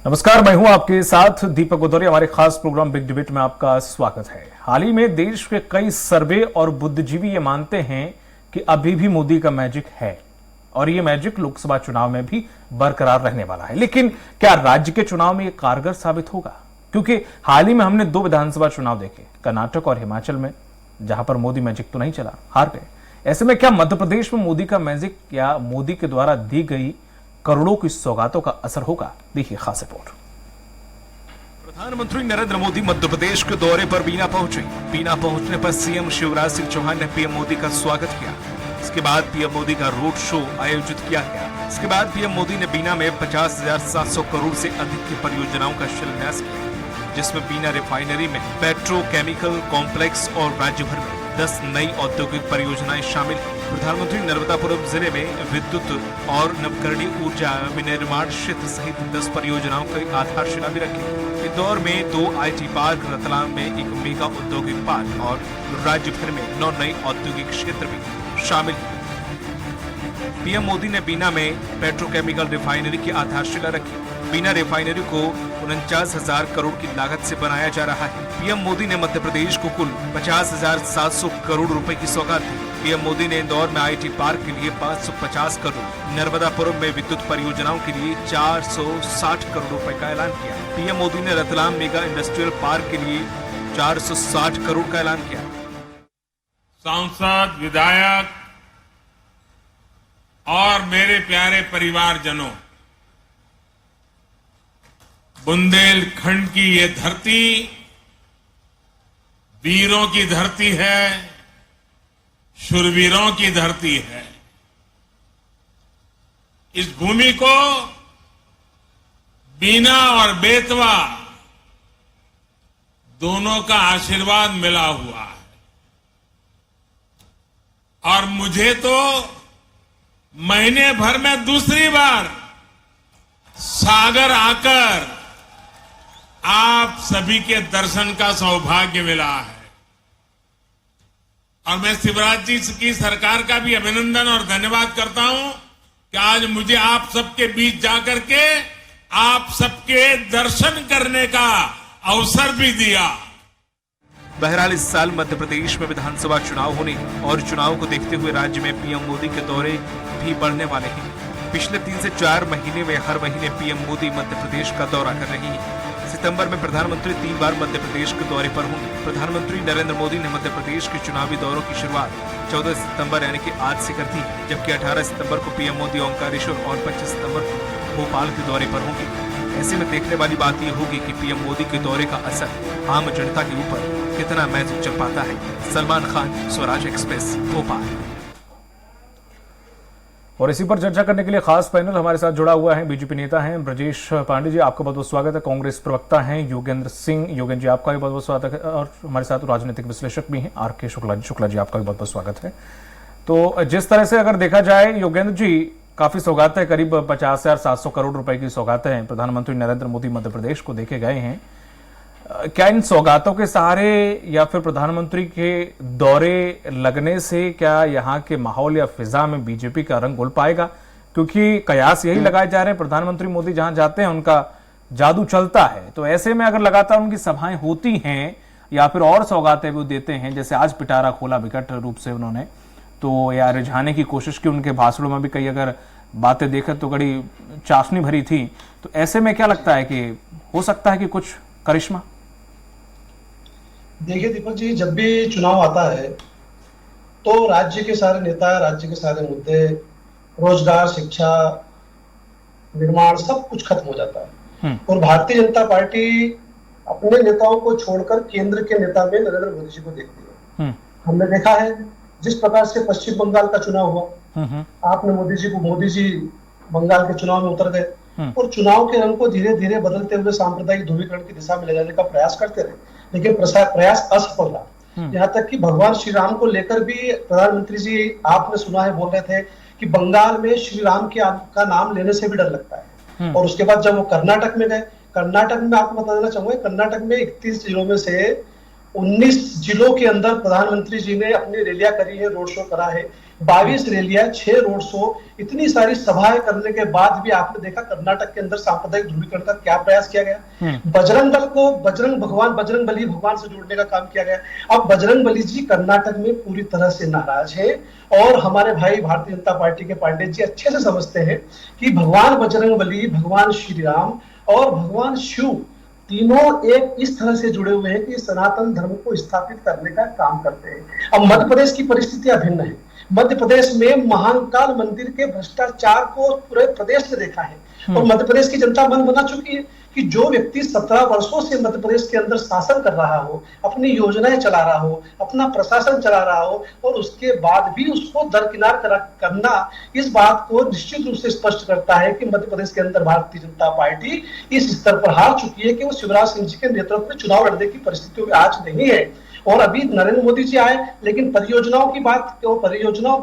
नमस्कार, मैं हूं आपके साथ दीपक गोदौरी। हमारे खास प्रोग्राम बिग डिबेट में आपका स्वागत है। हाल ही में देश के कई सर्वे और बुद्धिजीवी ये मानते हैं कि अभी भी मोदी का मैजिक है और ये मैजिक लोकसभा चुनाव में भी बरकरार रहने वाला है। लेकिन क्या राज्य के चुनाव में ये कारगर साबित होगा? क्योंकि हाल ही में हमने 2 विधानसभा चुनाव देखे, कर्नाटक और हिमाचल में, जहां पर मोदी मैजिक तो नहीं चला, हार गए। ऐसे में क्या मध्य प्रदेश में मोदी का मैजिक या मोदी के द्वारा दी गई करोड़ों की सौगातों का असर होगा? देखिए खास रिपोर्ट। प्रधानमंत्री नरेंद्र मोदी मध्य प्रदेश के दौरे पर बीना पहुंचे। बीना पहुंचने पर सीएम शिवराज सिंह चौहान ने पीएम मोदी का स्वागत किया। इसके बाद पीएम मोदी का रोड शो आयोजित किया गया। इसके बाद पीएम मोदी ने बीना में 50,700 करोड़ से अधिक की परियोजनाओं का शिलान्यास किया, जिसमें बीना रिफाइनरी में पेट्रोकेमिकल कॉम्प्लेक्स और राज्य भर में 10 नई औद्योगिक परियोजनाएं शामिल हैं। प्रधानमंत्री नर्मदापुरम जिले में विद्युत और नवकरणीय ऊर्जा विनिर्माण क्षेत्र सहित 10 परियोजनाओं की आधारशिला भी रखी। इंदौर में 2 आईटी पार्क, रतलाम में 1 मेगा औद्योगिक पार्क और राज्य भर में 9 नए औद्योगिक क्षेत्र भी शामिल हैं। पीएम मोदी ने बीना में पेट्रोकेमिकल रिफाइनरी की आधारशिला रखी। बीना रिफाइनरी को 49,000 करोड़ की लागत से बनाया जा रहा है। पीएम मोदी ने मध्य प्रदेश को कुल 50,700 करोड़ रुपए की सौगात दी। पीएम मोदी ने इंदौर में आईटी पार्क के लिए 550 करोड़, नर्मदापुरम में विद्युत परियोजनाओं के लिए 460 करोड़ रुपए का ऐलान किया। पीएम मोदी ने रतलाम मेगा इंडस्ट्रियल पार्क के लिए 460 करोड़ का ऐलान किया। सांसद, विधायक और मेरे प्यारे परिवारजनों, बुंदेलखंड की ये धरती वीरों की धरती है, शूरवीरों की धरती है। इस भूमि को बीना और बेतवा दोनों का आशीर्वाद मिला हुआ है और मुझे तो महीने भर में दूसरी बार सागर आकर आप सभी के दर्शन का सौभाग्य मिला है और मैं शिवराज जी की सरकार का भी अभिनंदन और धन्यवाद करता हूं कि आज मुझे आप सबके बीच जाकर के आप सबके दर्शन करने का अवसर भी दिया। बहरहाल इस साल मध्य प्रदेश में विधानसभा चुनाव होने और चुनाव को देखते हुए राज्य में पीएम मोदी के दौरे भी बढ़ने वाले हैं। पिछले 3 से 4 महीने में हर महीने पीएम मोदी मध्य प्रदेश का दौरा कर रही हैं। सितंबर में प्रधानमंत्री 3 बार मध्य प्रदेश के दौरे पर होंगे। प्रधानमंत्री नरेंद्र मोदी ने मध्य प्रदेश के चुनावी दौरों की शुरुआत 14 सितंबर यानी कि आज से कर दी, जबकि 18 सितंबर को पीएम मोदी ओंकारेश्वर और 25 सितंबर को भोपाल के दौरे पर होंगे। ऐसे में देखने वाली बात यह होगी कि पीएम मोदी के दौरे का असर आम जनता के ऊपर कितना मैजिक चल पाता है। सलमान खान, स्वराज एक्सप्रेस, भोपाल। और इसी पर चर्चा करने के लिए खास पैनल हमारे साथ जुड़ा हुआ है। बीजेपी नेता हैं ब्रजेश पांडे जी, आपका बहुत बहुत स्वागत है। कांग्रेस प्रवक्ता हैं योगेंद्र सिंह, योगेंद्र जी आपका भी बहुत बहुत स्वागत है। और हमारे साथ राजनीतिक विश्लेषक भी हैं आर.के. शुक्ला जी, आपका भी बहुत बहुत स्वागत है। तो जिस तरह से अगर देखा जाए योगेंद्र जी, काफी सौगातें, करीब 50,700 करोड़ रुपए की सौगातें प्रधानमंत्री नरेंद्र मोदी मध्य प्रदेश को देके गए हैं। क्या इन सौगातों के सहारे या फिर प्रधानमंत्री के दौरे लगने से क्या यहाँ के माहौल या फिजा में बीजेपी का रंग घुल पाएगा? क्योंकि कयास यही लगाए जा रहे हैं, प्रधानमंत्री मोदी जहां जाते हैं उनका जादू चलता है। तो ऐसे में अगर लगातार उनकी सभाएं होती हैं या फिर और सौगातें भी देते हैं, जैसे आज पिटारा खोला विकट रूप से उन्होंने, तो या रिझाने की कोशिश की, उनके भाषणों में भी कई अगर बातें देखें तो बड़ी चाशनी भरी थी। तो ऐसे में क्या लगता है कि हो सकता है कि कुछ करिश्मा? देखिए दीपक जी, जब भी चुनाव आता है तो राज्य के सारे नेता, राज्य के सारे मुद्दे, रोजगार, शिक्षा, निर्माण, सब कुछ खत्म हो जाता है। और भारतीय जनता पार्टी अपने नेताओं को छोड़कर केंद्र के नेता में नरेंद्र मोदी जी को देखती है। हमने देखा है जिस प्रकार से पश्चिम बंगाल का चुनाव हुआ, आपने मोदी जी बंगाल के चुनाव में उतर गए और चुनाव के रंग को धीरे धीरे बदलते हुए सांप्रदायिक ध्रुवीकरण की दिशा में ले जाने का प्रयास करते रहे, लेकिन प्रयास असफल रहा। यहाँ तक कि भगवान श्री राम को लेकर भी प्रधानमंत्री जी, आपने सुना है, बोल रहे थे कि बंगाल में श्री राम का नाम लेने से भी डर लगता है। और उसके बाद जब वो कर्नाटक में गए, कर्नाटक में आपको बता देना चाहूंगा, कर्नाटक में 31 जिलों में से 19 जिलों के अंदर प्रधानमंत्री जी ने अपनी रैलियां करी है, रोड शो करा है। 22 रैलियां, 6 रोड शो, इतनी सारी सभाएं करने के बाद भी आपने देखा कर्नाटक के अंदर सांप्रदायिक ध्रुवीकरण का क्या प्रयास किया गया। बजरंग दल को बजरंग बली भगवान से जोड़ने का काम किया गया। अब बजरंग बली जी कर्नाटक में पूरी तरह से नाराज है और हमारे भाई भारतीय जनता पार्टी के पांडे जी अच्छे से समझते हैं कि भगवान बजरंग बली, भगवान श्री राम और भगवान शिव तीनों एक इस तरह से जुड़े हुए हैं कि सनातन धर्म को स्थापित करने का काम करते हैं। अब मध्य प्रदेश की परिस्थितियां भिन्न है। मध्य प्रदेश में महाकाल मंदिर के भ्रष्टाचार को पूरे प्रदेश ने देखा है और मध्य प्रदेश की जनता मन बना चुकी है कि जो व्यक्ति 17 वर्षों से मध्य प्रदेश के अंदर शासन कर रहा हो, अपनी योजनाएं चला रहा हो, अपना प्रशासन चला रहा हो और उसके बाद भी उसको दरकिनार करना, इस बात को निश्चित रूप से स्पष्ट करता है कि मध्य प्रदेश के अंदर भारतीय जनता पार्टी इस स्तर पर हार चुकी है कि वो शिवराज सिंह जी के नेतृत्व में चुनाव लड़ने की परिस्थितियों में आज नहीं है। और अभी नरेंद्र मोदी जी आए लेकिन परियोजनाओं की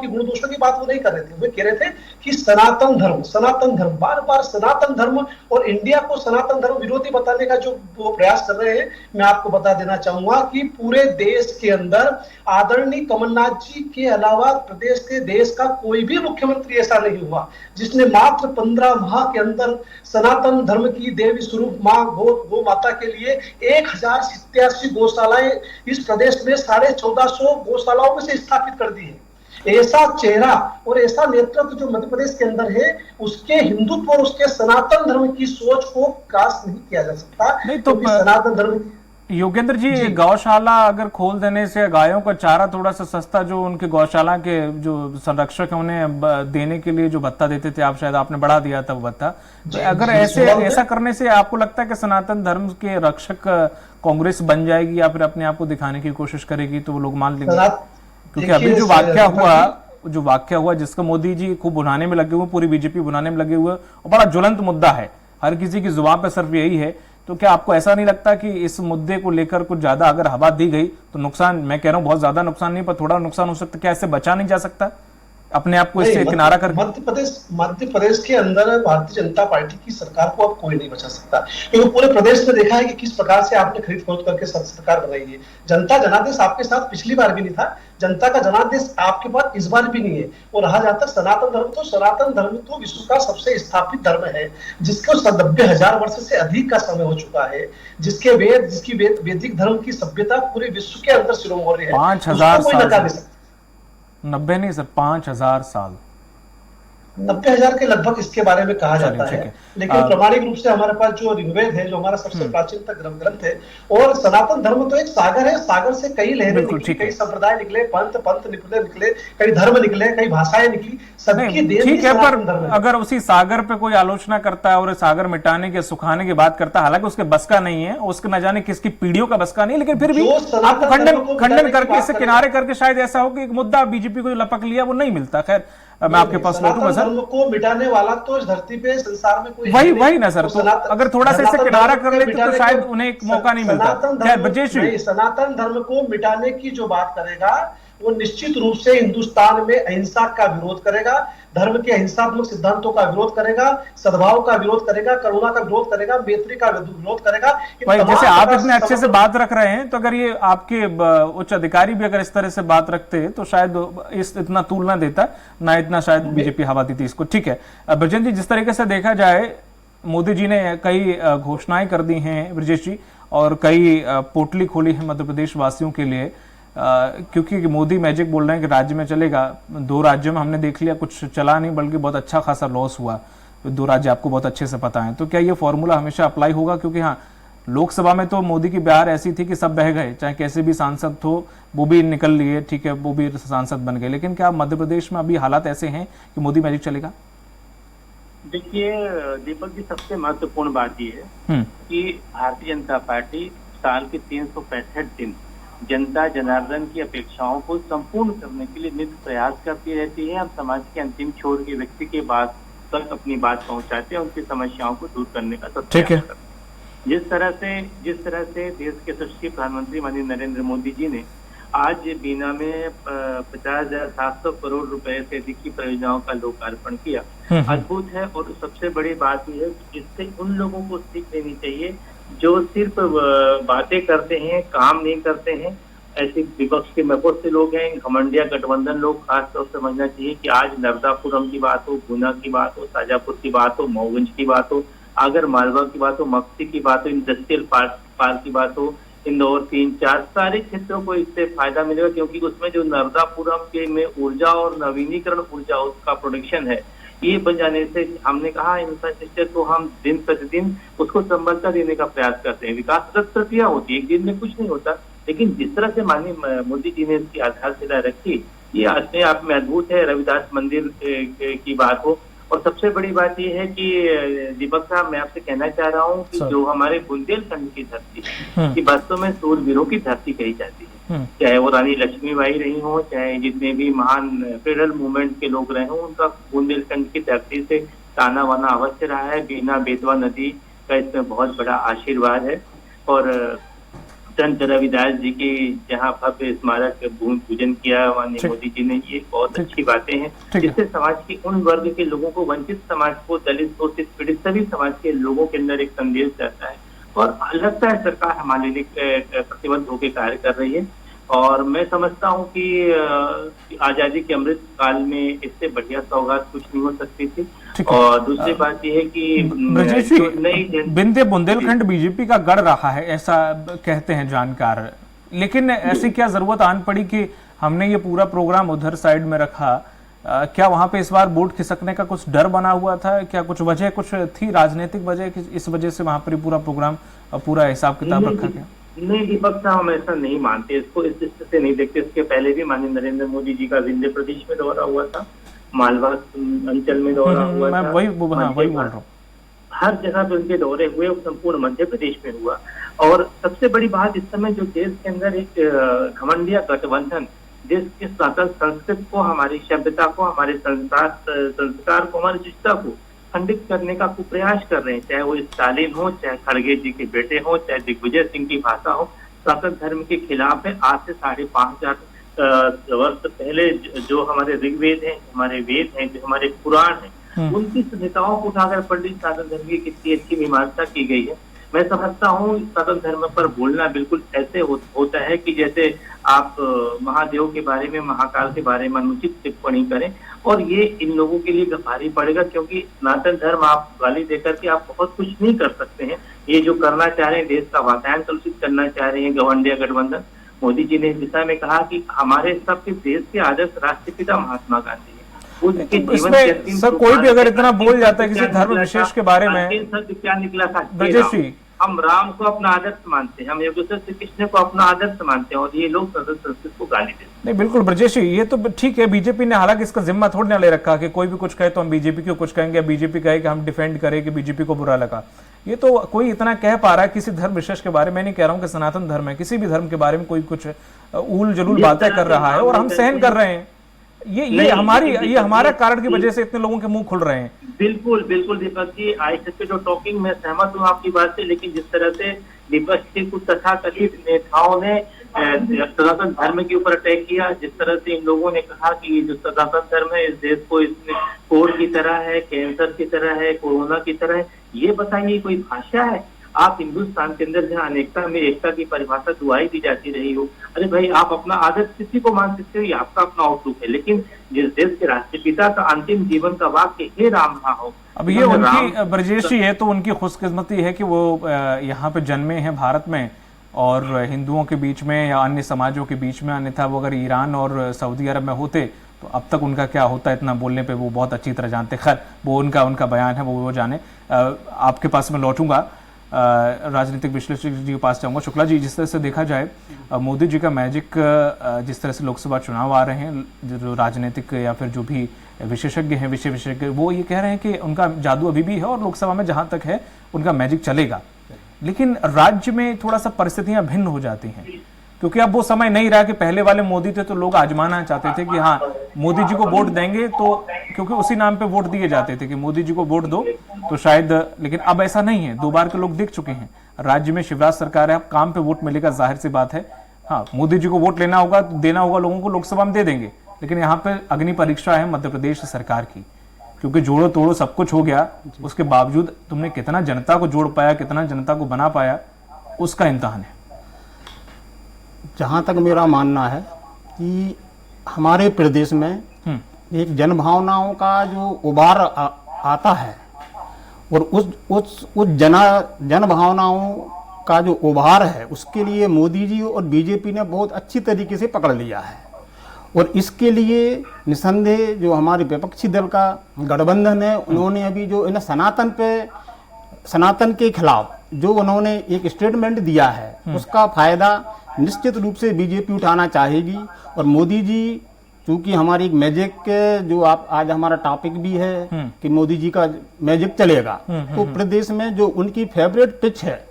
गुण दोषों की बात वो नहीं कर रहे थे। वे कह रहे थे कि सनातन धर्म, बार बार सनातन धर्म और इंडिया को सनातन धर्म विरोधी बताने का जो वो प्रयास कर रहे हैं, मैं आपको बता देना चाहूंगा कि पूरे देश के अंदर आदरणीय कमलनाथ जी के अलावा प्रदेश के देश का कोई भी मुख्यमंत्री ऐसा नहीं हुआ जिसने मात्र 15 माह के अंदर सनातन धर्म की देवी स्वरूप मां गौ माता के लिए 1087 गौशालाएं इस प्रदेश में 1450 गौशालाओं में से स्थापित कर दी है। ऐसा चेहरा और ऐसा नेतृत्व जो मध्य प्रदेश के अंदर है, उसके हिंदुत्व और उसके सनातन धर्म की सोच को क्रॉस नहीं किया जा सकता। नहीं तो सनातन धर्म योगेंद्र जी, गौशाला अगर खोल देने से गायों का चारा थोड़ा सा सस्ता, जो उनके गौशाला के जो संरक्षक है उन्हें देने के लिए जो भत्ता देते थे, आप शायद आपने बढ़ा दिया था वो भत्ता, तो अगर ऐसा करने से आपको लगता है कि सनातन धर्म के रक्षक कांग्रेस बन जाएगी या फिर अपने आप को दिखाने की कोशिश करेगी तो वो लोग मान लेंगे? क्योंकि अभी जो वाक्य हुआ जिसका मोदी जी खूब बुनाने में लगे हुए, पूरी बीजेपी बुनाने में लगे हुए और बड़ा ज्वलंत मुद्दा है, हर किसी की जुबान पर सिर्फ यही है, तो क्या आपको ऐसा नहीं लगता कि इस मुद्दे को लेकर कुछ ज्यादा अगर हवा दी गई तो नुकसान, मैं कह रहा हूं बहुत ज्यादा नुकसान नहीं पर थोड़ा नुकसान हो सकता है, क्या इससे बचा नहीं जा सकता अपने आप को इससे किनारा कर? मध्य प्रदेश के अंदर भारतीय जनता पार्टी की सरकार को अब कोई नहीं बचा सकता, क्योंकि पूरे प्रदेश में देखा है कि किस प्रकार से आपने खरीद फरोख्त करके सरकार बनाई है। जनता जनादेश आपके साथ पिछली बार भी नहीं था, जनता का जनादेश आपके पास इस बार भी नहीं है। और रहा जाता सनातन धर्म तो विश्व का सबसे स्थापित धर्म है, जिसको 90,000 वर्ष से अधिक का समय हो चुका है, जिसकी वैदिक धर्म की सभ्यता पूरे विश्व के अंदर शिरोमणि है। 5,000 साल, 90 नहीं सर, 5,000 साल, 90,000 के लगभग इसके बारे में कहा जाता है। लेकिन प्रामाणिक रूप से हमारे पास जो ऋग्वेद है, जो हमारा सबसे प्राचीनतम ग्रंथ है, और सनातन धर्म तो एक सागर है, सागर से कई लहरें निकली, कई संप्रदाय निकले, पंथ निकले, कई धर्म निकले, कई भाषाएं निकली, सबकी देन ठीक है। पर अगर उसी सागर पे कोई आलोचना करता है और सागर मिटाने के सुखाने की बात करता है, हालांकि उसके बस का नहीं है, उसके न जाने किसकी पीढ़ियों का बस का नहीं, लेकिन फिर भी आपको खंडन करके इससे किनारे करके शायद ऐसा हो कि एक मुद्दा बीजेपी को लपक लिया वो नहीं मिलता। खैर मैं आपके पास लौटूंगा सर। धर्म को मिटाने वाला तो इस धरती पे संसार में कोई वही ना सर, तो अगर थोड़ा सा इससे किनारा कर लेते तो शायद उन्हें एक मौका नहीं मिलता। सनातन धर्म को मिटाने की जो बात करेगा वो निश्चित रूप से हिंदुस्तान में अहिंसा का विरोध करेगा, धर्म के अहिंसात्मक सिद्धांतों का विरोध करेगा, सद्भाव का विरोध करेगा, करुणा का विरोध करेगा, मैत्री का विरोध करेगा। जैसे आप इतने अच्छे से बात रख रहे हैं, तो अगर ये आपके उच्च अधिकारी भी अगर इस तरह से बात रखते तो शायद इतना तूल ना देता, ना इतना शायद बीजेपी हवा देती इसको। ठीक है ब्रजेश जी, जिस तरीके से देखा जाए मोदी जी ने कई घोषणाएं कर दी हैं ब्रजेश जी, और कई पोटली खोली है मध्य प्रदेश वासियों के लिए, क्योंकि मोदी मैजिक बोल रहे हैं कि राज्य में चलेगा। 2 राज्यों में हमने देख लिया कुछ चला नहीं, बल्कि बहुत अच्छा खासा लॉस हुआ। 2 राज्य आपको बहुत अच्छे से पता है, तो क्या ये फॉर्मूला हमेशा अप्लाई होगा? क्योंकि हाँ, लोकसभा में तो मोदी की बयार ऐसी थी कि सब बह गए, चाहे कैसे भी सांसद हो वो भी निकल लिए, ठीक है वो भी सांसद बन गए, लेकिन क्या मध्य प्रदेश में अभी हालात ऐसे हैं कि मोदी मैजिक चलेगा? देखिए दीपक जी, सबसे महत्वपूर्ण बात यह है कि भारतीय जनता पार्टी साल के 365 दिन जनता जनार्दन की अपेक्षाओं को संपूर्ण करने के लिए नित्य प्रयास करती रहती है। हम समाज के अंतिम छोर के व्यक्ति के बात तक अपनी बात पहुंचाते हैं, उनकी समस्याओं को दूर करने का ठीक है। जिस तरह से देश के यशस्वी प्रधानमंत्री माननीय नरेंद्र मोदी जी ने आज बीना में 50,700 करोड़ रुपए से अधिक की परियोजनाओं का लोकार्पण किया, अद्भुत है। और सबसे बड़ी बात यह है कि इससे उन लोगों को सीख लेनी चाहिए जो सिर्फ बातें करते हैं, काम नहीं करते हैं, ऐसे विपक्ष के बहुत से लोग हैं, घमंडिया गठबंधन लोग खासतौर से समझना चाहिए कि आज नर्मदापुरम की बात हो, गुना की बात हो, शाजापुर की बात हो, मऊगंज की बात हो, अगर मालवा की बात हो, मक्सी की बात हो, इंडस्ट्रियल पार्क की बात हो, इंदौर 3-4 सारे क्षेत्रों को इससे फायदा मिलेगा, क्योंकि उसमें जो नर्मदापुरम के में ऊर्जा और नवीनीकरण ऊर्जा उसका प्रोडक्शन है, ये बन जाने से हमने कहा इंफ्रास्ट्रक्चर को हम दिन प्रतिदिन उसको संबलता देने का प्रयास करते हैं। विकास प्रक्रिया होती है, एक दिन में कुछ नहीं होता, लेकिन जिस तरह से माननीय मोदी जी ने इसकी आधारशिला रखी, ये अपने आप में अद्भुत है। रविदास मंदिर की बात हो, और सबसे बड़ी बात यह है कि दीपक साहब, मैं आपसे कहना चाह रहा हूँ कि जो हमारे बुंदेलखंड की धरती है, कि वास्तव में सूरवीरों की धरती कही जाती है, चाहे वो रानी लक्ष्मीबाई रही हो, चाहे जितने भी महान फ्रीडम मूवमेंट के लोग रहे हों, उनका बुंदेलखंड की धरती से ताना बाना अवश्य रहा है। बीना बेतवा नदी का इसमें बहुत बड़ा आशीर्वाद है, और संत रविदास जी की जहाँ भव्य स्मारक भूमि पूजन किया माननीय मोदी जी ने, ये बहुत अच्छी बातें हैं, जिससे समाज के उन वर्ग के लोगों को, वंचित समाज को, दलित, शोषित, पीड़ित सभी समाज के लोगों के अंदर एक संदेश जाता है, और लगता है सरकार हमारे लिए प्रतिबद्ध होकर कार्य कर रही है। और मैं समझता हूँ कि आजादी के अमृत काल में इससे बढ़िया सौगात कुछ नहीं हो सकती थी। और दूसरी बात यह है कि ब्रजेश जी, बिंदे बुंदेलखंड बीजेपी का गढ़ रहा है, ऐसा कहते हैं जानकार, लेकिन ऐसी क्या जरूरत आन पड़ी कि हमने ये पूरा प्रोग्राम उधर साइड में रखा? क्या वहां पे इस बार वोट खिसकने का कुछ डर बना हुआ था? क्या कुछ वजह कुछ थी, राजनीतिक वजह, इस वजह से वहां पर पूरा प्रोग्राम, पूरा हिसाब किताब रखा गया? नहीं दीपक साहब, हम ऐसा नहीं मानते, इसको इस दृष्टि से नहीं देखते। इसके पहले भी माननीय नरेंद्र मोदी जी का विंध्य प्रदेश में दौरा हुआ था, मालवा अंचल में दौरा हुआ था, वही बोल रहा हूँ। हर जगह पे उनके दौरे हुए, संपूर्ण मध्य प्रदेश में हुआ। और सबसे बड़ी बात, इस समय जो देश के अंदर एक घमंडिया गठबंधन देश के सनातन संस्कृति को, हमारी सभ्यता को, हमारे संस्कार को, हमारी शिक्षा को खंडित करने का कुप्रयास कर रहे हैं, चाहे वो स्टालिन हो, चाहे खड़गे जी के बेटे हो, चाहे दिग्विजय सिंह की भाषा हो, सनातन धर्म के खिलाफ है। आज से 5,500 वर्ष पहले जो हमारे ऋग्वेद हैं, हमारे वेद हैं, जो हमारे पुराण हैं, उनकी संहिताओं को उठाकर पंडित सनातन धर्म की कितनी अच्छी मीमांसा की गई है। मैं समझता हूँ सनातन धर्म पर बोलना बिल्कुल ऐसे होता है कि जैसे आप महादेव के बारे में, महाकाल के बारे में अनुचित टिप्पणी करें, और ये इन लोगों के लिए भारी पड़ेगा, क्योंकि सनातन धर्म आप गाली देकर के आप बहुत कुछ नहीं कर सकते हैं। ये जो करना चाह रहे हैं, देश का वातावरण कलुषित करना चाह रहे हैं घमंडिया गठबंधन, मोदी जी ने इस दिशा में कहा कि हमारे सबके देश के आदर्श राष्ट्रपिता महात्मा गांधी है, उसके जीवन सर कोई भी अगर इतना बोल जाता है किसी धर्म विशेष के बारे में, क्या निकला था, ब्रजेश, हम राम को अपना आदर्श मानते हैं, हम एक दूसरे श्री कृष्ण को अपना आदर्श मानते हैं, और ये लोग संस्कृत को गाली देते हैं। नहीं बिल्कुल ब्रजेश, ये तो ठीक है, बीजेपी ने हालांकि इसका जिम्मा थोड़ी ना ले रखा कि कोई भी कुछ कहे तो हम बीजेपी को कुछ कहेंगे, बीजेपी कहे कि हम डिफेंड करें कि बीजेपी को बुरा लगा। ये तो कोई इतना कह पा रहा है किसी धर्म विशेष के बारे में, नहीं कह रहा हूँ कि सनातन धर्म है, किसी भी धर्म के बारे में कोई कुछ उल जलूल बातें कर रहा है, और हम सहन कर रहे हैं। ये हमारा कारण की वजह से इतने लोगों के मुंह खुल रहे हैं। बिल्कुल बिल्कुल दीपक जी, आई सके तो टॉकिंग में सहमत हूँ आपकी बात से, लेकिन जिस तरह से विपक्ष के कुछ तथाकथित नेताओं ने सनातन धर्म के ऊपर अटैक किया, जिस तरह से इन लोगों ने कहा कि जो सनातन धर्म है इस देश को इसमें कोविड की तरह है, कैंसर की तरह है, कोरोना की तरह है, ये बताइए कोई भाषा है? आप हिंदुस्तान के अंदर जहाँ अनेकता में एकता की परिभाषा दुआई दी जाती रही हो, अरे भाई आप अपना आदर्श किसी को मान सकते हो, ये आपका अपना आउटलुक है, लेकिन जिस देश के राष्ट्रपिता का अंतिम जीवन का वाक्य हे राम रहा हो, अब ये उनकी ब्रजेश जी है तो उनकी खुशकिस्मती है कि वो यहाँ पे जन्मे हैं भारत में, और हिंदुओं के बीच में या अन्य समाजों के बीच में, अन्यथा वो अगर ईरान और सऊदी अरब में होते तो अब तक उनका क्या होता, इतना बोलने पे वो बहुत अच्छी तरह जानते। खैर वो उनका बयान है, वो जाने। आपके पास में लौटूंगा, राजनीतिक विश्लेषक जी के पास जाऊंगा। शुक्ला जी, जिस तरह से देखा जाए मोदी जी का मैजिक, जिस तरह से लोकसभा चुनाव आ रहे हैं, जो राजनीतिक या फिर जो भी विशेषज्ञ हैं, विषय विशेषज्ञ, वो ये कह रहे हैं कि उनका जादू अभी भी है और लोकसभा में जहां तक है उनका मैजिक चलेगा, लेकिन राज्य में थोड़ा सा परिस्थितियां भिन्न हो जाती हैं, क्योंकि अब वो समय नहीं रहा कि पहले वाले मोदी थे तो लोग आजमाना चाहते थे कि हाँ मोदी जी को वोट देंगे, तो क्योंकि उसी नाम पे वोट दिए जाते थे कि मोदी जी को वोट दो तो शायद, लेकिन अब ऐसा नहीं है। 2 बार के लोग दिख चुके हैं, राज्य में शिवराज सरकार है, अब काम पे वोट मिलेगा, जाहिर सी बात है। हाँ मोदी जी को वोट लेना होगा, देना होगा लोगों को, लोकसभा में दे देंगे, लेकिन यहाँ पे अग्नि परीक्षा है मध्य प्रदेश सरकार की, क्योंकि जोड़ो तोड़ो सब कुछ हो गया, उसके बावजूद तुमने कितना जनता को जोड़ पाया, कितना जनता को बना पाया, उसका इम्तिहान है। जहाँ तक मेरा मानना है कि हमारे प्रदेश में एक जन भावनाओं का जो उबार आता है और उस जन भावनाओं का जो उभार है उसके लिए मोदी जी और बीजेपी ने बहुत अच्छी तरीके से पकड़ लिया है। और इसके लिए निसंदेह जो हमारे विपक्षी दल का गठबंधन है, उन्होंने अभी जो इन सनातन के खिलाफ जो उन्होंने एक स्टेटमेंट दिया है उसका फायदा निश्चित रूप से बीजेपी उठाना चाहेगी। और मोदी जी चूंकि हमारी एक मैजिक जो आप आज हमारा टॉपिक भी है कि मोदी जी का मैजिक चलेगा, तो प्रदेश में जो उनकी फेवरेट पिच है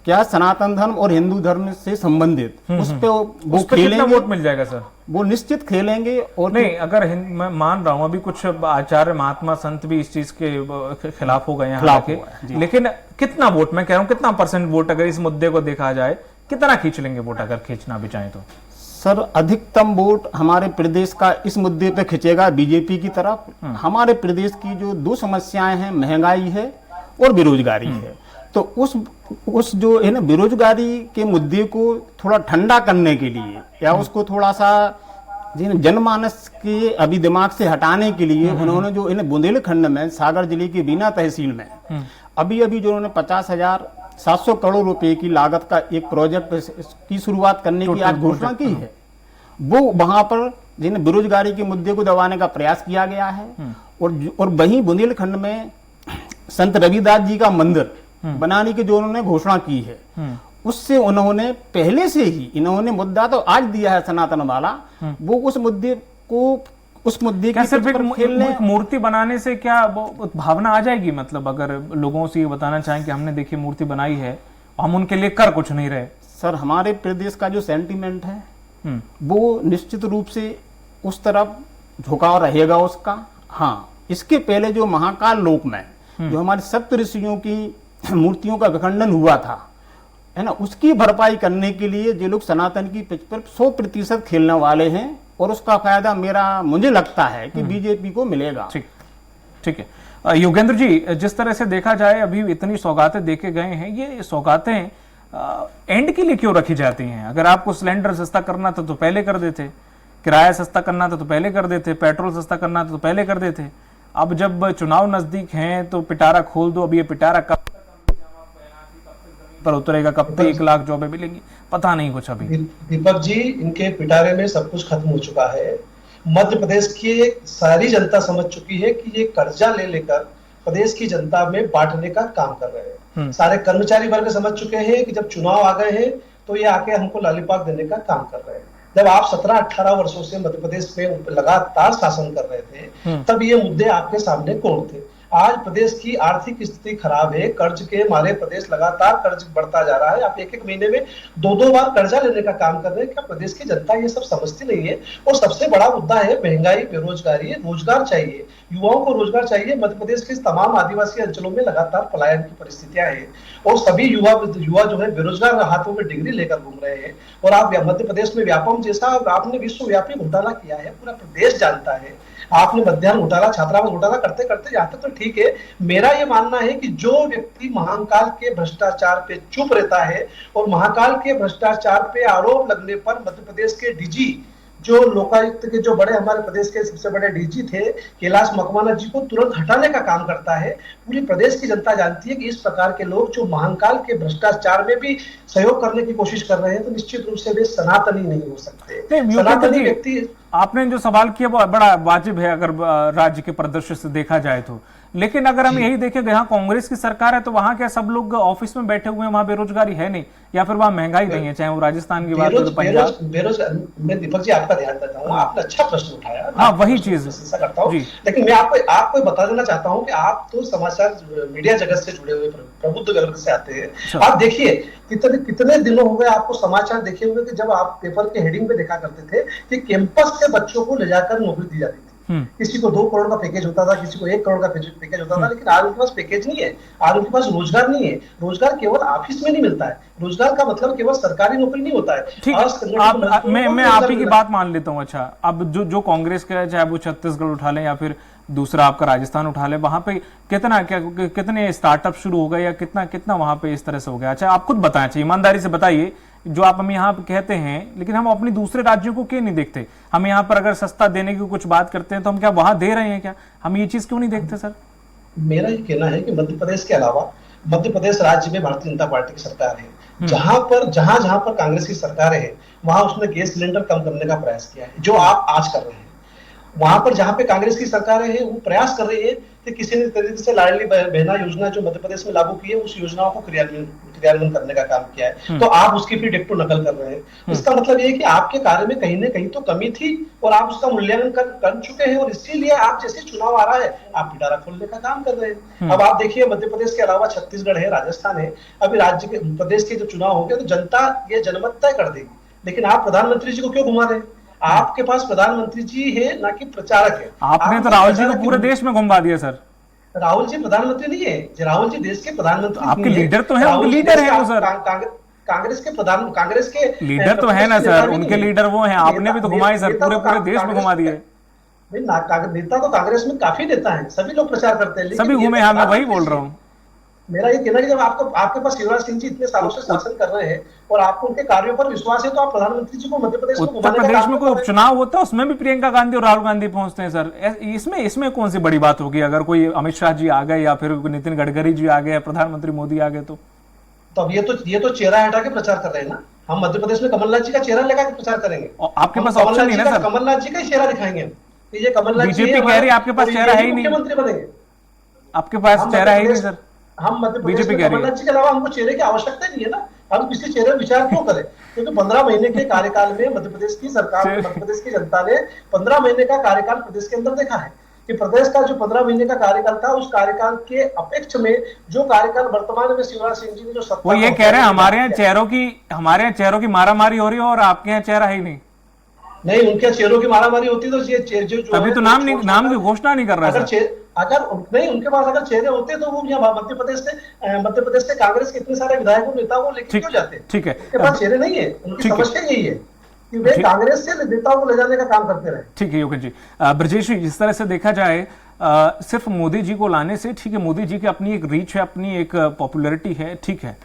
क्या सनातन धर्म और हिंदू धर्म से संबंधित, उस पे वो खेलेंगे। वोट मिल जाएगा सर? वो निश्चित खेलेंगे। और नहीं, अगर मैं मान रहा हूं अभी कुछ आचार्य महात्मा संत भी इस चीज के खिलाफ हो गए हैं हालांकि, लेकिन कितना वोट, मैं कह रहा हूं कितना परसेंट वोट अगर इस मुद्दे को देखा जाए कितना खींच लेंगे वोट, अगर खींचना भी चाहे तो? सर अधिकतम वोट हमारे प्रदेश का इस मुद्दे पे खिंचेगा बीजेपी की तरफ। हमारे प्रदेश की जो दो समस्याएं हैं, महंगाई है और बेरोजगारी है, तो उस जो है ना बेरोजगारी के मुद्दे को थोड़ा ठंडा करने के लिए या उसको थोड़ा सा जनमानस के अभी दिमाग से हटाने के लिए उन्होंने जो इन बुंदेलखंड में सागर जिले की बीना तहसील में अभी जो उन्होंने 50,700 करोड़ रुपए की लागत का एक प्रोजेक्ट की शुरुआत करने की आज घोषणा की है। वो वहां पर जिन बेरोजगारी के मुद्दे को दबाने का प्रयास किया गया है। और वहीं बुंदेलखंड में संत रविदास जी का मंदिर बनाने की जो उन्होंने घोषणा की है, उससे उन्होंने पहले से ही इन्होंने मुद्दा तो आज दिया है सनातन वाला, वो उस मुद्दे की सिर्फ एक मूर्ति बनाने से क्या वो भावना आ जाएगी? मतलब अगर लोगों से ये बताना चाहें कि हमने देखिए मूर्ति बनाई है, हम उनके लिए कर कुछ नहीं रहे। सर हमारे प्रदेश का जो सेंटीमेंट है वो निश्चित रूप से उस तरफ झुकाव रहेगा उसका। हाँ, इसके पहले जो महाकाल लोक में जो हमारे सप्त ऋषियों की मूर्तियों का विखंडन हुआ था, है ना, उसकी भरपाई करने के लिए जो लोग सनातन की पिच पर 100% खेलने वाले हैं और उसका फायदा मुझे लगता है कि बीजेपी को मिलेगा। ठीक है। योगेंद्र जी, जिस तरह से देखा जाए अभी इतनी सौगातें देके गए हैं, ये सौगातें एंड के लिए क्यों रखी जाती हैं? अगर आपको सिलेंडर सस्ता करना था तो पहले कर देते, किराया सस्ता करना था तो पहले कर देते, पेट्रोल सस्ता करना था तो पहले कर देते। अब जब चुनाव नजदीक हैं तो पिटारा खोल दो। अब ये पिटारा कब पर उतरेगा, कब तक 1 लाख जॉबें मिलेंगी, पता नहीं कुछ अभी। दीपक जी, इनके पिटारे में सब कुछ खत्म हो चुका है। मध्य प्रदेश की सारी जनता समझ चुकी है कि ये कर्जा ले लेकर प्रदेश की जनता में बांटने का काम कर रहे हैं। सारे कर्मचारी वर्ग समझ चुके हैं कि जब चुनाव आ गए हैं तो ये आके हमको लॉलीपॉप देने का काम कर रहे हैं। जब आप 17-18 वर्षों से मध्य प्रदेश में लगातार शासन कर रहे थे, तब ये मुद्दे आपके सामने कौन थे? आज प्रदेश की आर्थिक स्थिति खराब है, कर्ज के मारे प्रदेश लगातार कर्ज बढ़ता जा रहा है। आप एक महीने में 2 बार कर्जा लेने का काम कर रहे हैं। क्या प्रदेश की जनता ये सब समझती नहीं है? और सबसे बड़ा मुद्दा है महंगाई, बेरोजगारी। रोजगार चाहिए, युवाओं को रोजगार चाहिए। मध्य प्रदेश के तमाम आदिवासी अंचलों में लगातार पलायन की परिस्थितियां हैं और सभी युवा जो है बेरोजगार हाथों में डिग्री लेकर घूम रहे हैं। और आप मध्य प्रदेश में व्यापम जैसा आपने विश्वव्यापी घोटाला किया है, पूरा प्रदेश जानता है। आपने मध्याह्न घोटाला, छात्रावास घोटाला करते करते यहाँ तक तो ठीक है। मेरा ये मानना है कि जो व्यक्ति महाकाल के भ्रष्टाचार पे चुप रहता है और महाकाल के भ्रष्टाचार पे आरोप लगने पर मध्य प्रदेश के डीजी, जो लोकायुक्त के जो बड़े हमारे प्रदेश के सबसे बड़े डीजी थे कैलाश मकवाना जी, को तुरंत हटाने का काम करता है। पूरी प्रदेश की जनता जानती है कि इस प्रकार के लोग जो महाकाल के भ्रष्टाचार में भी सहयोग करने की कोशिश कर रहे हैं, तो निश्चित रूप से वे सनातनी नहीं हो सकते। सनातनी व्यक्ति, आपने जो सवाल किया वो बड़ा वाजिब है अगर राज्य के परिदृश्य से देखा जाए तो। लेकिन अगर हम यही देखें यहाँ कांग्रेस की सरकार है तो वहां क्या सब लोग ऑफिस में बैठे हुए हैं, वहां बेरोजगारी है नहीं, या फिर वहां महंगाई नहीं है, चाहे वो राजस्थान की बात हो तो पंजाब। मैं दीपक जी आपका ध्यान देता हूँ, आपने अच्छा प्रश्न उठाया। हाँ, वही चीज करता हूँ, लेकिन मैं आपको बता देना चाहता हूँ कि आप तो समाचार मीडिया जगत से जुड़े हुए प्रबुद्ध वर्ग से आते हैं। आप देखिए कितने दिनों हो गए आपको समाचार देखे हुए कि जब आप पेपर के हेडिंग पे देखा करते थे कि कैंपस से बच्चों को ले जाकर नौकरी दी जाती थी। किसी को 2 करोड़ का पैकेज होता था, किसी को 1 करोड़ का पैकेज होता था। लेकिन आज उनके पास पैकेज नहीं है, आज उनके पास रोजगार नहीं है। रोजगार केवल ऑफिस में नहीं मिलता है, रोजगार का मतलब केवल सरकारी नौकरी नहीं होता है। ठीक, मैं आप ही की बात मान लेता हूँ। अच्छा, अब जो कांग्रेस का, चाहे वो छत्तीसगढ़ उठा लें या फिर दूसरा आपका राजस्थान उठा ले, वहां पे कितने स्टार्टअप शुरू हो गए या कितना वहां पे इस तरह से हो गया? अच्छा, आप खुद बताएं, ईमानदारी से बताइए जो आप हमें यहाँ पे कहते हैं, लेकिन हम अपने दूसरे राज्यों को क्यों नहीं देखते? हम यहाँ पर अगर सस्ता देने की कुछ बात करते हैं तो हम क्या वहां दे रहे हैं क्या? हम ये चीज क्यों नहीं देखते सर? मेरा ये कहना है कि मध्य प्रदेश के अलावा मध्य प्रदेश राज्य में भारतीय जनता पार्टी की सरकार है। जहां पर कांग्रेस की सरकार है वहां उसने गैस सिलेंडर कम करने का प्रयास किया है, जो आप आज कर रहे हैं। वहां पर जहां पे कांग्रेस की सरकार है वो प्रयास कर रही है कि किसी न तरीके से लाडली बहना योजना जो मध्य प्रदेश में लागू की है उस योजनाओं को क्रियान्वयन करने का काम किया है, तो आप उसकी फिर डिक्टो नकल कर रहे हैं। इसका मतलब ये है कि आपके कार्य में कहीं ना कहीं तो कमी थी और आप उसका मूल्यांकन कर चुके हैं, और इसीलिए आप जैसे चुनाव आ रहा है आप पिटारा खोलने का काम कर रहे हैं। अब आप देखिए मध्य प्रदेश के अलावा छत्तीसगढ़ है, राजस्थान है, अभी राज्य के प्रदेश के जो चुनाव होंगे तो जनता ये जनमत तय कर देगी। लेकिन आप प्रधानमंत्री जी को क्यों घुमा रहे हैं? आपके पास प्रधानमंत्री जी है ना कि प्रचारक है। आपने तो राहुल जी को पूरे देश में घुमा दिया सर। राहुल जी प्रधानमंत्री नहीं है, राहुल जी देश के प्रधानमंत्री आपके लीडर तो है, उनके लीडर है वो सर। कांग्रेस के लीडर तो है ना सर, उनके लीडर वो हैं। आपने भी तो घुमाए सर, पूरे देश में घुमा दिए। नेता तो कांग्रेस में काफी नेता है, सभी लोग प्रचार करते हैं, सभी घूमे। हाँ, मैं वही बोल रहा हूँ। मेरा ये कहना है कि जब आपके पास शिवराज सिंह जी इतने सालों से शासन कर रहे हैं और आपको उनके कार्यों पर विश्वास है, तो आप प्रधानमंत्री जी को मध्य प्रदेश में उत्तर प्रदेश में कोई उपचुनाव होता है उसमें भी प्रियंका गांधी और राहुल गांधी पहुंचते हैं सर। इसमें कौन सी बड़ी बात होगी? अगर कोई अमित शाह जी आ गए या फिर नितिन गडकरी जी आ गए, प्रधानमंत्री मोदी आ गए, तो अब ये तो चेहरा हटा के प्रचार कर रहे हैं ना। हम मध्य प्रदेश में कमलनाथ जी का चेहरा लगा के प्रचार करेंगे। आपके पास ऑप्शन नहीं है ना सर। कमलनाथ जी का ही चेहरा दिखाएंगे। ये कमलनाथ बीजेपी कह रही है आपके पास चेहरा है ही नहीं, मुख्यमंत्री बनेंगे। आपके पास चेहरा है ही नहीं सर। हम मध्य प्रदेश में कमलनाथ जी के अलावा हमको चेहरे की आवश्यकता नहीं है ना। हम किसी चेहरे विचार क्यों करें? क्योंकि 15 महीने के कार्यकाल में मध्य प्रदेश की सरकार, मध्य प्रदेश की जनता ने 15 महीने का कार्यकाल प्रदेश के अंदर देखा है कि प्रदेश का जो 15 महीने का कार्यकाल था उस कार्यकाल के अपेक्ष में जो कार्यकाल वर्तमान में शिवराज सिंह जी ने जो सत्ता, वो ये कह रहे हैं हमारे यहाँ चेहरों की मारामारी हो रही है और आपके यहाँ चेहरा है ही नहीं। नहीं, उनके चेहरों की मारामारी होती तो ये जो अभी तो नाम की घोषणा नहीं कर रहा है। अगर नहीं उनके पास अगर चेहरे होते तो वो यहाँ मध्य प्रदेश से कांग्रेस के इतने सारे विधायकों नेताओं को लेकर क्यों जाते? ठीक है, उनके पास चेहरे नहीं है। उनकी समस्या यही है कि वे कांग्रेस से नेताओं को ले जाने का काम करते रहे। ठीक है योगेश जी। ब्रजेश जी, जिस तरह से देखा जाए सिर्फ मोदी जी को लाने से, ठीक है, मोदी जी की अपनी एक रीच है, अपनी एक पॉपुलैरिटी है, ठीक है,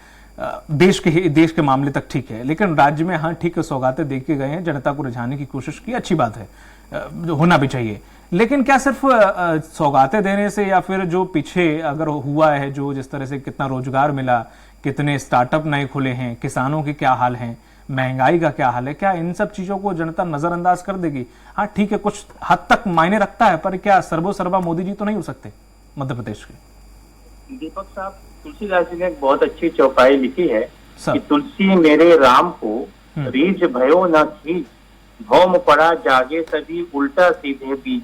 देश के मामले तक ठीक है, लेकिन राज्य में हाँ ठीक है सौगातें देके गए हैं, जनता को रिझाने की कोशिश की, अच्छी बात है, होना भी चाहिए। लेकिन क्या सिर्फ सौगातें देने से या फिर जो पीछे अगर हुआ है, जो जिस तरह से कितना रोजगार मिला, कितने स्टार्टअप नए खुले हैं, किसानों के क्या हाल हैं, महंगाई का क्या हाल है, क्या इन सब चीजों को जनता नजरअंदाज कर देगी? हाँ ठीक है, कुछ हद तक मायने रखता है, पर क्या सर्वोसर्वा मोदी जी तो नहीं हो सकते मध्य प्रदेश के? दीपक साहब, तुलसीदास जी ने एक बहुत अच्छी चौपाई लिखी है कि तुलसी मेरे राम को रीझ भयो न खींच, भौम पड़ा जागे सभी उल्टा सीधे बीज।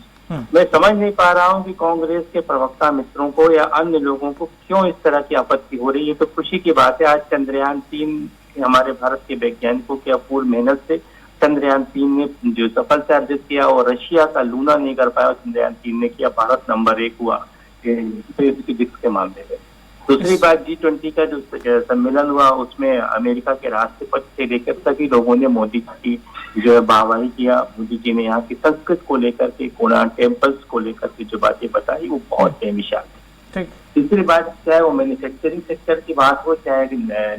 मैं समझ नहीं पा रहा हूँ कि कांग्रेस के प्रवक्ता मित्रों को या अन्य लोगों को क्यों इस तरह की आपत्ति हो रही है। तो खुशी की बात है, आज चंद्रयान 3 हमारे भारत के वैज्ञानिकों की अपूर्व मेहनत से चंद्रयान 3 ने जो सफलता अर्जित किया, और रशिया का लूना नहीं कर पाया, चंद्रयान 3 ने किया, भारत नंबर 1 हुआ फिजिक्स के मामले में। दूसरी बात, G20 का जो सम्मेलन हुआ उसमें अमेरिका के राष्ट्रपति से लेकर सभी लोगों ने मोदी की जो है वाहवाही किया। मोदी जी ने यहाँ की संस्कृत को लेकर के, कोणार्क टेम्पल्स को लेकर के जो बातें बताई वो बहुत बेमिसाल है। तीसरी बात, चाहे वो मैन्युफैक्चरिंग सेक्टर की बात हो, चाहे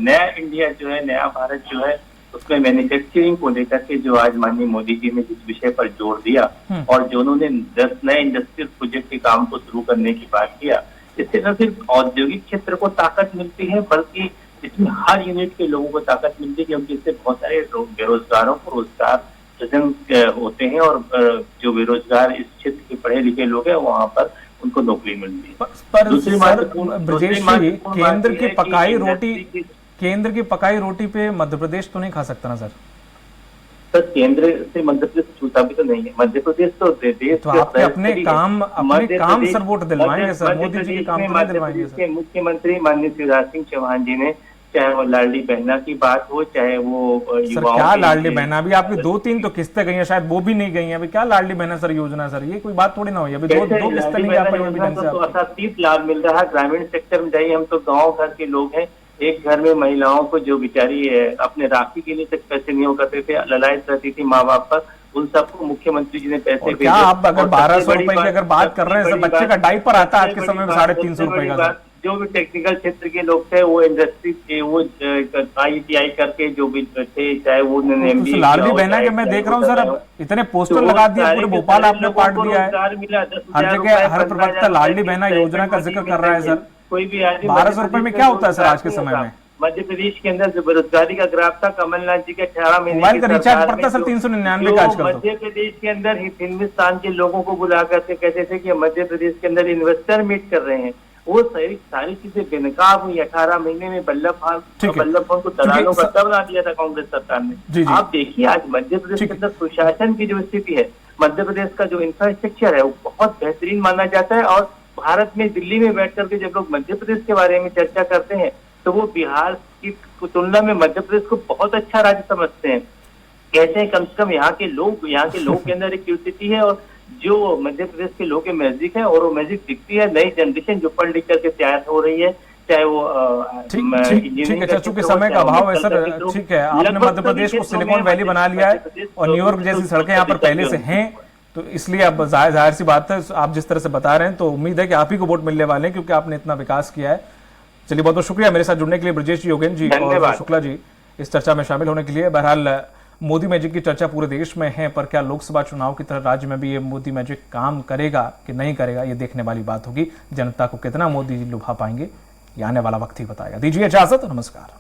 नया इंडिया जो है, नया भारत जो है, उसमें मैन्युफैक्चरिंग को लेकर के जो आज माननीय मोदी जी ने जिस विषय पर जोर दिया और जो उन्होंने 10 नए इंडस्ट्रियल प्रोजेक्ट के काम को शुरू करने की बात किया, इससे न सिर्फ औद्योगिक क्षेत्र को ताकत मिलती है बल्कि इसमें हर यूनिट के लोगों को ताकत मिलती है, क्योंकि इससे बहुत सारे बेरोजगारों को रोजगार सृजन होते हैं और जो बेरोजगार इस क्षेत्र के पढ़े लिखे लोग हैं वहां पर उनको नौकरी मिलती है। पर दूसरी ब्रजेश जी, केंद्र की पकाई रोटी पे मध्य प्रदेश तो नहीं खा सकता ना सर? सर, केंद्र से मध्य प्रदेश छूता भी तो नहीं है। मध्य प्रदेश तो देश तो आपने अपने काम sir vote दिलवाएंगे sir, Modi ji के काम तो नहीं दिलवाएंगे सर। मुख्यमंत्री माननीय शिवराज सिंह चौहान जी ने, चाहे वो लाडली बहना की बात हो, चाहे वो सर क्या लाडली बहना, अभी आपकी 2-3 तो किस्तें गई हैं, शायद वो भी नहीं गई हैं, अभी क्या लाडली बहना सर योजना? सर ये कोई बात थोड़ी ना हुई, अभी दो किस्तें नहीं आ पाई। तो 30 लाभ मिल रहा है। ग्रामीण सेक्टर में जाइए, हम तो गाँव घर के लोग हैं, एक घर में महिलाओं को जो बेचारी अपने राखी के लिए तक पैसे नहीं हो करते थे, ललायत रहती थी माँ बाप पर, उन सबको मुख्यमंत्री जी ने पैसे भेजे। आप अगर 1200 रुपए की अगर बात कर रहे हैं सर, बच्चे का डायपर आता है आज के समय में 350 रुपए का। जो भी टेक्निकल क्षेत्र के लोग थे वो इंडस्ट्री के वो IITI करके जो भी थे, चाहे वो तो लाडली बहना के मैं देख रहा हूँ सर, अब इतने पोस्टर लगा दिए पूरे भोपाल आपने पाट दिया है, हर जगह हर प्रवक्ता लाडली बहना योजना का जिक्र कर रहा है सर। कोई भी 1200 रुपए में क्या होता है सर आज के समय में? मध्य प्रदेश के अंदर जो बेरोजगारी का ग्राफ था कमलनाथ जी के 18 महीने मोबाइल का रिचार्ज पड़ता है सर 399 का आजकल। मध्य प्रदेश के अंदर हिंदुस्तान के लोगों को बुला करके कहते थे कि मध्य प्रदेश के अंदर इन्वेस्टर मीट कर रहे हैं, वो सारी चीजें बेनकाब हुई। 18 महीने में वल्लभ भान को दलालों का तब बना दिया था कांग्रेस सरकार ने। आप देखिए आज मध्य प्रदेश के अंदर सुशासन की जो स्थिति है, मध्य प्रदेश का जो इंफ्रास्ट्रक्चर है वो बहुत बेहतरीन माना जाता है। और भारत में दिल्ली में बैठ करके जब लोग मध्य प्रदेश के बारे में चर्चा करते हैं तो वो बिहार की तुलना में मध्य प्रदेश को बहुत अच्छा राज्य समझते हैं। कहते हैं कम से कम यहाँ के लोग के अंदर एक क्यूरियोसिटी है और जो मध्य प्रदेश के लोग के मैजिक है, और वो मैजिक दिखती है नई जनरेशन जो पढ़ लिख करके तैयार हो रही है, चाहे वो ठीक है। चूंकि समय का अभाव है सर, ठीक है, आपने मध्य प्रदेश को सिलिकॉन वैली बना लिया है और न्यूयॉर्क जैसी सड़कें यहाँ पर पहले से हैं, तो इसलिए अब जाहिर सी बात है आप जिस तरह से बता रहे हैं तो उम्मीद है कि आप ही को वोट मिलने वाले हैं क्योंकि आपने इतना विकास किया है। चलिए बहुत बहुत शुक्रिया मेरे साथ जुड़ने के लिए ब्रजेश जी, योगेंद्र जी और शुक्ला जी इस चर्चा में शामिल होने के लिए। बहरहाल मोदी मैजिक की चर्चा पूरे देश में है, पर क्या लोकसभा चुनाव की तरह राज्य में भी ये मोदी मैजिक काम करेगा कि नहीं करेगा, ये देखने वाली बात होगी। जनता को कितना मोदी लुभा पाएंगे ये आने वाला वक्त ही बताएगा। दीजिए इजाजत, नमस्कार।